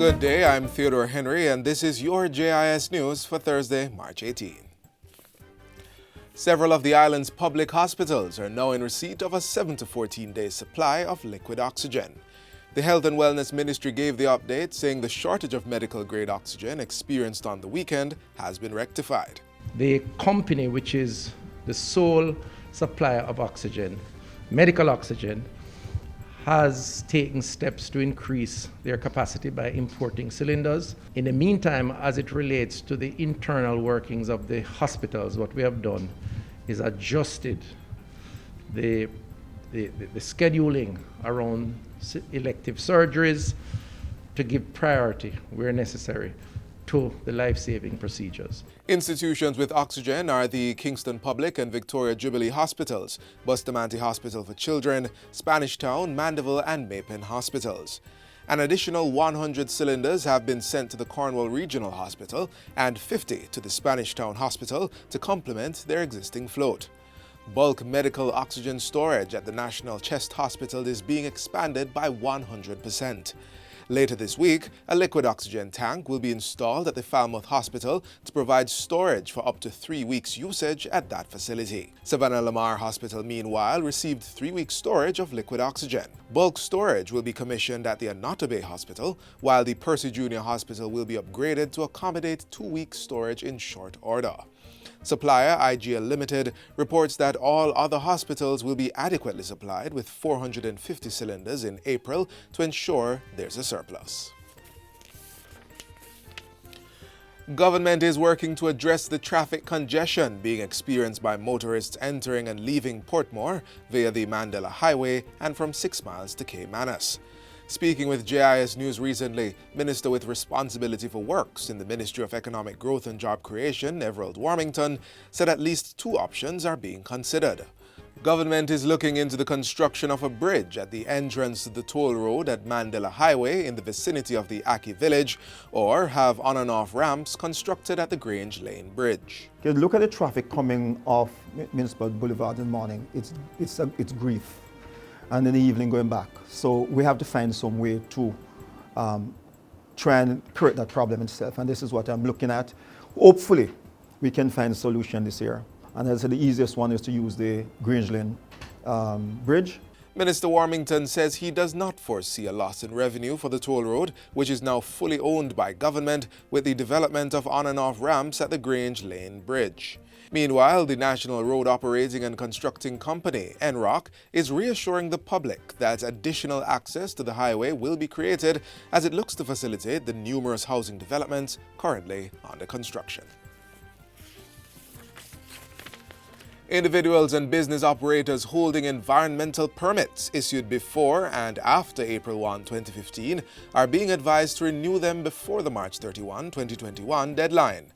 Good day, I'm Theodore Henry, and this is your JIS News for Thursday, March 18. Several of the island's public hospitals are now in receipt of a 7 to 14-day supply of liquid oxygen. The Health and Wellness Ministry gave the update, saying the shortage of medical-grade oxygen experienced on the weekend has been rectified. The company, which is the sole supplier of oxygen, medical oxygen, has taken steps to increase their capacity by importing cylinders. In the meantime, as it relates to the internal workings of the hospitals, what we have done is adjusted the scheduling around elective surgeries to give priority, where necessary, to the life-saving procedures. Institutions with oxygen are the Kingston Public and Victoria Jubilee Hospitals, Bustamante Hospital for Children, Spanish Town, Mandeville and Mapen Hospitals. An additional 100 cylinders have been sent to the Cornwall Regional Hospital and 50 to the Spanish Town Hospital to complement their existing float. Bulk medical oxygen storage at the National Chest Hospital is being expanded by 100%. Later this week, a liquid oxygen tank will be installed at the Falmouth Hospital to provide storage for up to 3 weeks' usage at that facility. Savannah Lamar Hospital, meanwhile, received 3 weeks' storage of liquid oxygen. Bulk storage will be commissioned at the Anota Bay Hospital, while the Percy Junior Hospital will be upgraded to accommodate 2 weeks' storage in short order. Supplier IGL Limited reports that all other hospitals will be adequately supplied with 450 cylinders in April to ensure there's a surplus. Government is working to address the traffic congestion being experienced by motorists entering and leaving Portmore via the Mandela Highway and from 6 miles to Caymanas. Speaking with JIS News recently, Minister with Responsibility for Works in the Ministry of Economic Growth and Job Creation, Everald Warmington, said at least 2 options are being considered. Government is looking into the construction of a bridge at the entrance to the toll road at Mandela Highway in the vicinity of the Aki village, or have on and off ramps constructed at the Grange Lane Bridge. Look at the traffic coming off Municipal Boulevard in the morning. It's grief. And in the evening going back. So we have to find some way to try and correct that problem itself. And this is what I'm looking at. Hopefully, we can find a solution this year. And as I said, the easiest one is to use the Grange Lane Bridge. Minister Warmington says he does not foresee a loss in revenue for the toll road, which is now fully owned by government with the development of on and off ramps at the Grange Lane Bridge. Meanwhile, the National Road Operating and Constructing Company, NROC, is reassuring the public that additional access to the highway will be created as it looks to facilitate the numerous housing developments currently under construction. Individuals and business operators holding environmental permits issued before and after April 1, 2015 are being advised to renew them before the March 31, 2021 deadline.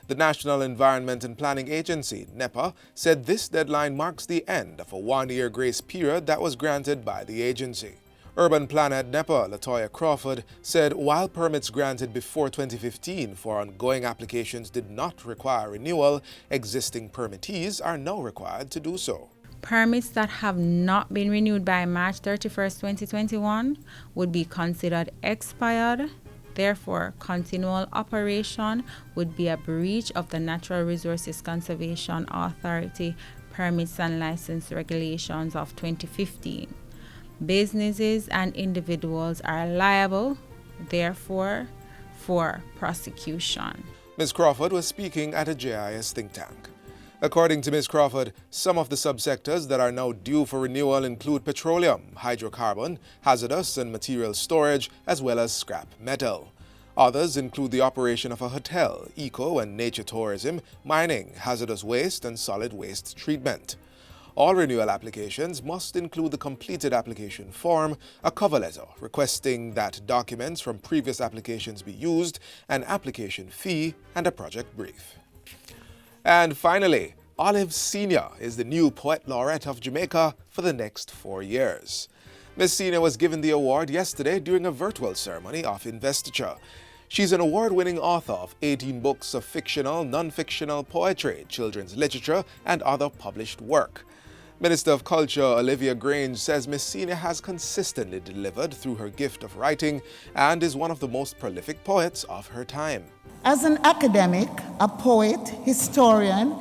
The National Environment and Planning Agency, NEPA, said this deadline marks the end of a 1-year grace period that was granted by the agency. Urban planner at NEPA, Latoya Crawford, said while permits granted before 2015 for ongoing applications did not require renewal, existing permittees are now required to do so. Permits that have not been renewed by March 31st, 2021 would be considered expired. Therefore, continual operation would be a breach of the Natural Resources Conservation Authority Permits and License Regulations of 2015. Businesses and individuals are liable, therefore, for prosecution. Ms. Crawford was speaking at a JIS think tank. According to Ms. Crawford, some of the subsectors that are now due for renewal include petroleum, hydrocarbon, hazardous and material storage, as well as scrap metal. Others include the operation of a hotel, eco and nature tourism, mining, hazardous waste, and solid waste treatment. All renewal applications must include the completed application form, a cover letter requesting that documents from previous applications be used, an application fee, and a project brief. And finally, Olive Sr. is the new Poet Laureate of Jamaica for the next 4 years. Ms. Sr. was given the award yesterday during a virtual ceremony of investiture. She's an award-winning author of 18 books of fictional, non-fictional poetry, children's literature, and other published work. Minister of Culture Olivia Grange says Miss Senior has consistently delivered through her gift of writing and is one of the most prolific poets of her time. As an academic, a poet, historian,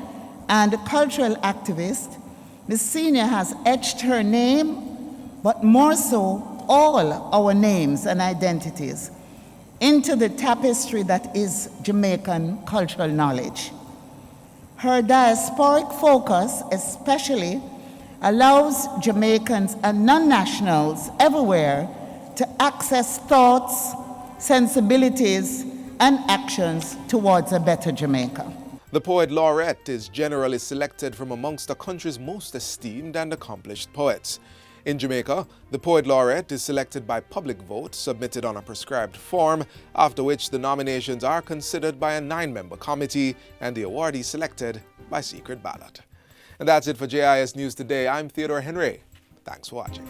and a cultural activist, Miss Senior has etched her name, but more so all our names and identities, into the tapestry that is Jamaican cultural knowledge. Her diasporic focus especially allows Jamaicans and non-nationals everywhere to access thoughts, sensibilities, and actions towards a better Jamaica. The poet laureate is generally selected from amongst the country's most esteemed and accomplished poets. In Jamaica, the poet laureate is selected by public vote submitted on a prescribed form, after which the nominations are considered by a 9-member committee and the awardee selected by secret ballot. And that's it for JIS News Today. I'm Theodore Henry. Thanks for watching.